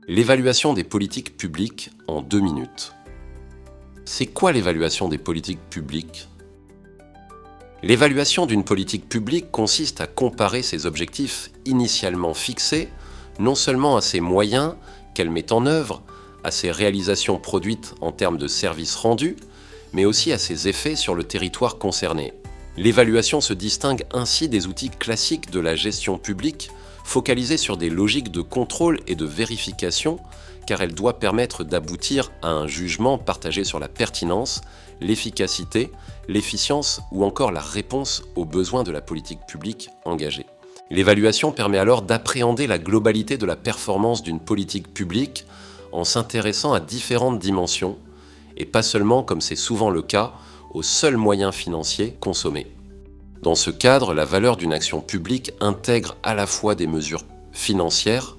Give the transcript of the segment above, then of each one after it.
L'évaluation des politiques publiques en 2 minutes. C'est quoi l'évaluation des politiques publiques ? L'évaluation d'une politique publique consiste à comparer ses objectifs initialement fixés, non seulement à ses moyens qu'elle met en œuvre, à ses réalisations produites en termes de services rendus, mais aussi à ses effets sur le territoire concerné. L'évaluation se distingue ainsi des outils classiques de la gestion publique, focalisés sur des logiques de contrôle et de vérification, car elle doit permettre d'aboutir à un jugement partagé sur la pertinence, l'efficacité, l'efficience ou encore la réponse aux besoins de la politique publique engagée. L'évaluation permet alors d'appréhender la globalité de la performance d'une politique publique en s'intéressant à différentes dimensions, et pas seulement, comme c'est souvent le cas, aux seuls moyens financiers consommés. Dans ce cadre, la valeur d'une action publique intègre à la fois des mesures financières,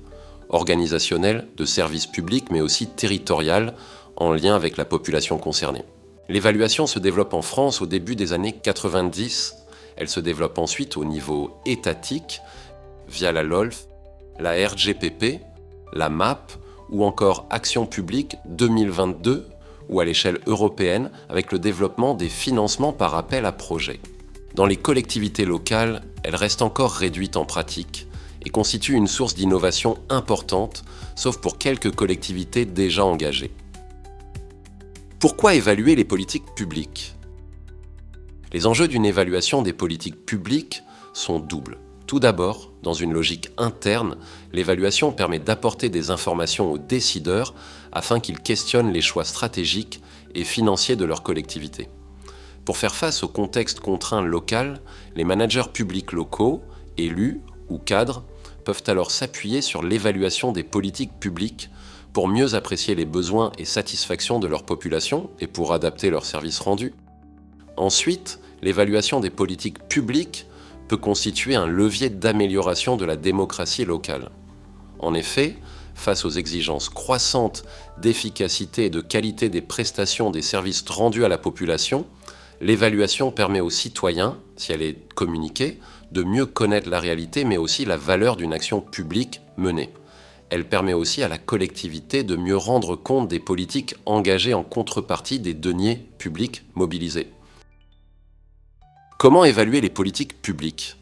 organisationnelles, de services publics, mais aussi territoriales, en lien avec la population concernée. L'évaluation se développe en France au début des années 90. Elle se développe ensuite au niveau étatique, via la LOLF, la RGPP, la MAP, ou encore Action publique 2022, ou à l'échelle européenne, avec le développement des financements par appel à projets. Dans les collectivités locales, elle reste encore réduite en pratique et constitue une source d'innovation importante, sauf pour quelques collectivités déjà engagées. Pourquoi évaluer les politiques publiques ? Les enjeux d'une évaluation des politiques publiques sont doubles. Tout d'abord, dans une logique interne, l'évaluation permet d'apporter des informations aux décideurs afin qu'ils questionnent les choix stratégiques et financiers de leur collectivité. Pour faire face au contexte contraint local, les managers publics locaux, élus ou cadres, peuvent alors s'appuyer sur l'évaluation des politiques publiques pour mieux apprécier les besoins et satisfactions de leur population et pour adapter leurs services rendus. Ensuite, l'évaluation des politiques publiques peut constituer un levier d'amélioration de la démocratie locale. En effet, face aux exigences croissantes d'efficacité et de qualité des prestations des services rendus à la population, l'évaluation permet aux citoyens, si elle est communiquée, de mieux connaître la réalité mais aussi la valeur d'une action publique menée. Elle permet aussi à la collectivité de mieux rendre compte des politiques engagées en contrepartie des deniers publics mobilisés. Comment évaluer les politiques publiques ?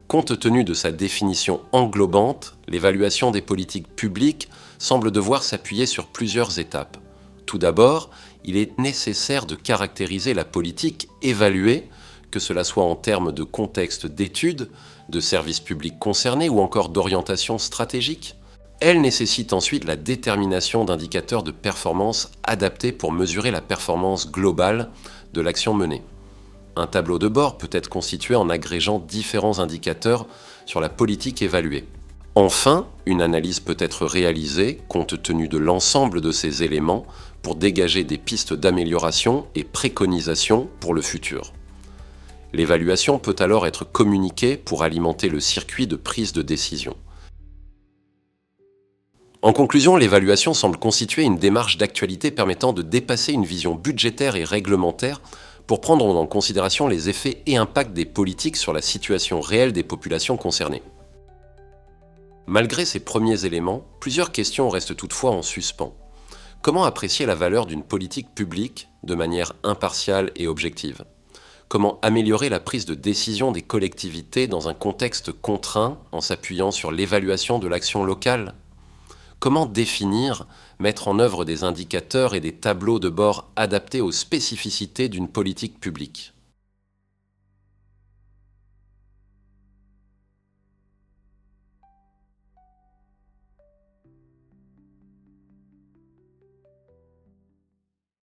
Compte tenu de sa définition englobante, l'évaluation des politiques publiques semble devoir s'appuyer sur plusieurs étapes. Tout d'abord, il est nécessaire de caractériser la politique évaluée, que cela soit en termes de contexte d'étude, de services publics concernés ou encore d'orientation stratégique. Elle nécessite ensuite la détermination d'indicateurs de performance adaptés pour mesurer la performance globale de l'action menée. Un tableau de bord peut être constitué en agrégeant différents indicateurs sur la politique évaluée. Enfin, une analyse peut être réalisée compte tenu de l'ensemble de ces éléments pour dégager des pistes d'amélioration et préconisations pour le futur. L'évaluation peut alors être communiquée pour alimenter le circuit de prise de décision. En conclusion, l'évaluation semble constituer une démarche d'actualité permettant de dépasser une vision budgétaire et réglementaire pour prendre en considération les effets et impacts des politiques sur la situation réelle des populations concernées. Malgré ces premiers éléments, plusieurs questions restent toutefois en suspens. Comment apprécier la valeur d'une politique publique de manière impartiale et objective ? Comment améliorer la prise de décision des collectivités dans un contexte contraint en s'appuyant sur l'évaluation de l'action locale ? Comment définir, mettre en œuvre des indicateurs et des tableaux de bord adaptés aux spécificités d'une politique publique ?